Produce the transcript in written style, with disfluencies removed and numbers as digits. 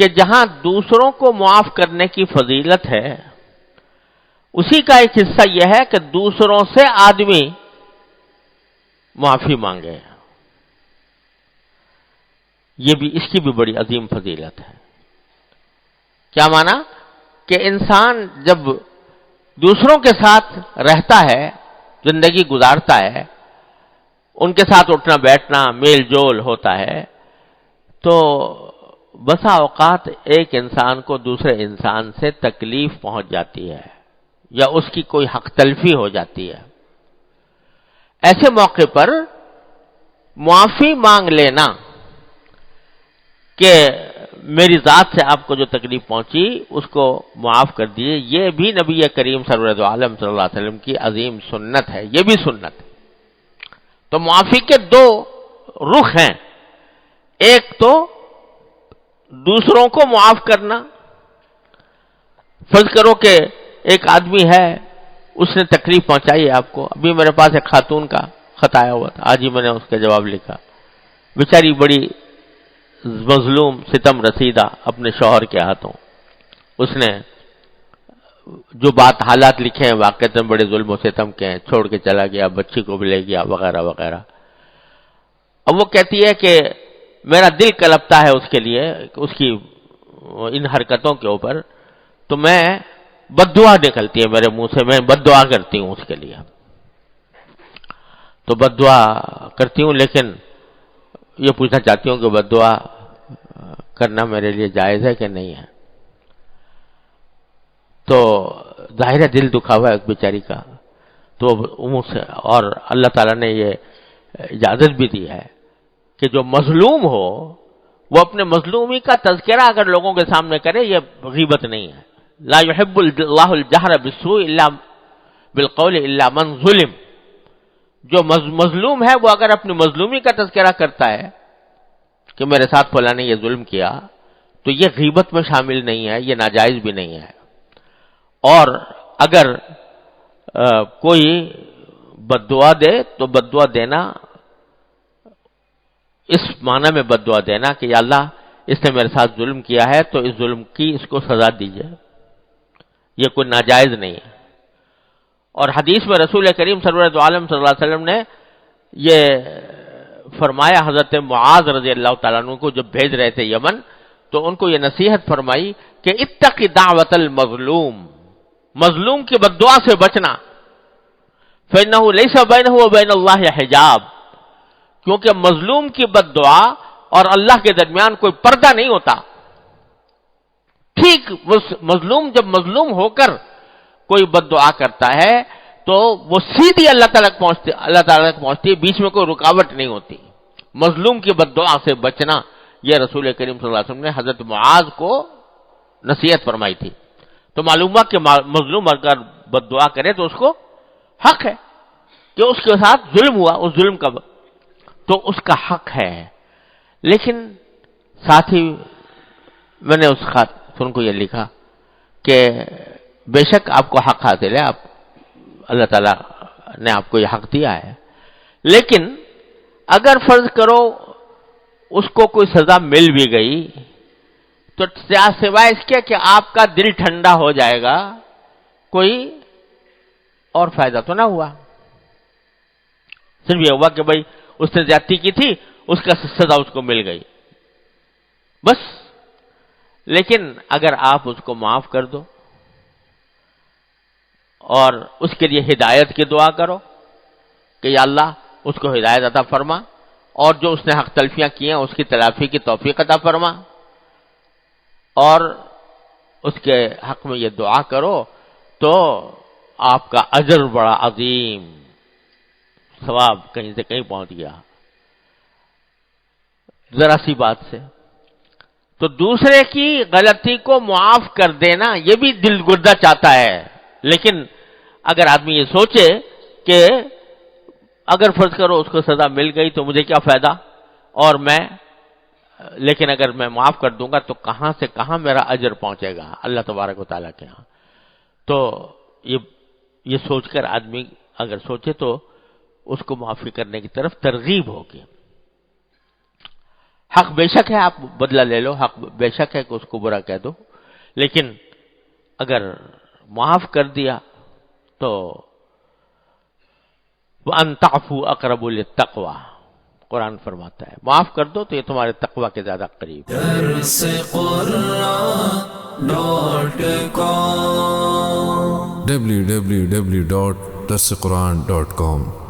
کہ جہاں دوسروں کو معاف کرنے کی فضیلت ہے، اسی کا ایک حصہ یہ ہے کہ دوسروں سے آدمی معافی مانگے. یہ بھی، اس کی بھی بڑی عظیم فضیلت ہے. کیا مانا؟ کہ انسان جب دوسروں کے ساتھ رہتا ہے، زندگی گزارتا ہے، ان کے ساتھ اٹھنا بیٹھنا میل جول ہوتا ہے، تو بسا اوقات ایک انسان کو دوسرے انسان سے تکلیف پہنچ جاتی ہے یا اس کی کوئی حق تلفی ہو جاتی ہے. ایسے موقع پر معافی مانگ لینا کہ میری ذات سے آپ کو جو تکلیف پہنچی اس کو معاف کر دیجیے، یہ بھی نبی کریم سرور عالم صلی اللہ علیہ وسلم کی عظیم سنت ہے. یہ بھی سنت ہے. تو معافی کے دو رخ ہیں. ایک تو دوسروں کو معاف کرنا. فرض کرو کہ ایک آدمی ہے، اس نے تکلیف پہنچائی ہے آپ کو. ابھی میرے پاس ایک خاتون کا خط آیا ہوا تھا، آج ہی میں نے اس کا جواب لکھا. بیچاری بڑی مظلوم ستم رسیدہ اپنے شوہر کے ہاتھوں. اس نے جو بات حالات لکھے ہیں واقعتاً بڑے ظلم و ستم کے ہیں، چھوڑ کے چلا گیا، بچی کو بھی لے گیا وغیرہ وغیرہ. اب وہ کہتی ہے کہ میرا دل کلپتا ہے اس کے لیے، اس کی ان حرکتوں کے اوپر، تو میں بد دعا نکلتی ہے میرے منہ سے، میں بد دعا کرتی ہوں اس کے لیے. تو بد دعا کرتی ہوں، لیکن یہ پوچھنا چاہتی ہوں کہ بد دعا کرنا میرے لیے جائز ہے کہ نہیں ہے. تو ظاہر ہے دل دکھا ہوا ہے ایک بیچاری کا. تو منہ سے، اور اللہ تعالیٰ نے یہ اجازت بھی دی ہے کہ جو مظلوم ہو وہ اپنے مظلومی کا تذکرہ اگر لوگوں کے سامنے کرے، یہ غیبت نہیں ہے. لا يحب اللہ الجہر بالسوء الا بالقول الا من ظلم. جو مظلوم ہے وہ اگر اپنی مظلومی کا تذکرہ کرتا ہے کہ میرے ساتھ فلاں نے یہ ظلم کیا، تو یہ غیبت میں شامل نہیں ہے، یہ ناجائز بھی نہیں ہے. اور اگر کوئی بد دعا دے تو بد دعا دینا اس معنی میں بد دعا دینا کہ یا اللہ اس نے میرے ساتھ ظلم کیا ہے تو اس ظلم کی اس کو سزا دیجیے، یہ کوئی ناجائز نہیں ہے. اور حدیث میں رسول کریم صلی اللہ علیہ وسلم نے یہ فرمایا، حضرت معاذ رضی اللہ تعالیٰ عنہ کو جب بھیج رہے تھے یمن، تو ان کو یہ نصیحت فرمائی کہ اتق دعوت المظلوم، مظلوم کی بد دعا سے بچنا. فإنه ليس بينه وبين الله حجاب، کیونکہ مظلوم کی بد دعا اور اللہ کے درمیان کوئی پردہ نہیں ہوتا. ٹھیک مظلوم جب مظلوم ہو کر کوئی بد دعا کرتا ہے تو وہ سیدھی اللہ تعالیٰ تک پہنچتی ہے، بیچ میں کوئی رکاوٹ نہیں ہوتی. مظلوم کی بد دعا سے بچنا، یہ رسول کریم صلی اللہ علیہ وسلم نے حضرت معاذ کو نصیحت فرمائی تھی. تو معلوم ہوا کہ مظلوم اگر بد دعا کرے تو اس کو حق ہے کہ اس کے ساتھ ظلم ہوا، اس ظلم کا تو اس کا حق ہے. لیکن ساتھ ہی میں نے اس خاتون کو یہ لکھا کہ بے شک آپ کو حق حاصل ہے، آپ اللہ تعالیٰ نے آپ کو یہ حق دیا ہے، لیکن اگر فرض کرو اس کو کوئی سزا مل بھی گئی تو سوائے اس کے کہ آپ کا دل ٹھنڈا ہو جائے گا، کوئی اور فائدہ تو نہ ہوا. صرف یہ ہوا کہ بھائی اس نے زیادتی کی تھی، اس کا سزا اس کو مل گئی بس. لیکن اگر آپ اس کو معاف کر دو اور اس کے لیے ہدایت کی دعا کرو کہ یا اللہ اس کو ہدایت عطا فرما، اور جو اس نے حق تلفیاں کی ہیں اس کی تلافی کی توفیق عطا فرما، اور اس کے حق میں یہ دعا کرو، تو آپ کا اجر بڑا عظیم، ثواب کہیں سے کہیں پہنچ گیا ذرا سی بات سے. تو دوسرے کی غلطی کو معاف کر دینا یہ بھی دل گردہ چاہتا ہے. لیکن اگر آدمی یہ سوچے کہ اگر فرض کرو اس کو سزا مل گئی تو مجھے کیا فائدہ، اور لیکن اگر میں معاف کر دوں گا تو کہاں سے کہاں میرا اجر پہنچے گا اللہ تبارک و تعالیٰ کے ہاں. تو یہ سوچ کر آدمی اگر سوچے تو اس کو معافی کرنے کی طرف ترغیب ہوگی. حق بے شک ہے آپ بدلہ لے لو، حق بے شک ہے کہ اس کو برا کہہ دو، لیکن اگر معاف کر دیا تو وَأَن تَعْفُوا أَقْرَبُ لِلتَّقْوَىٰ، قرآن فرماتا ہے معاف کر دو تو یہ تمہارے تقوی کے زیادہ قریب ہے۔ www.darsequran.com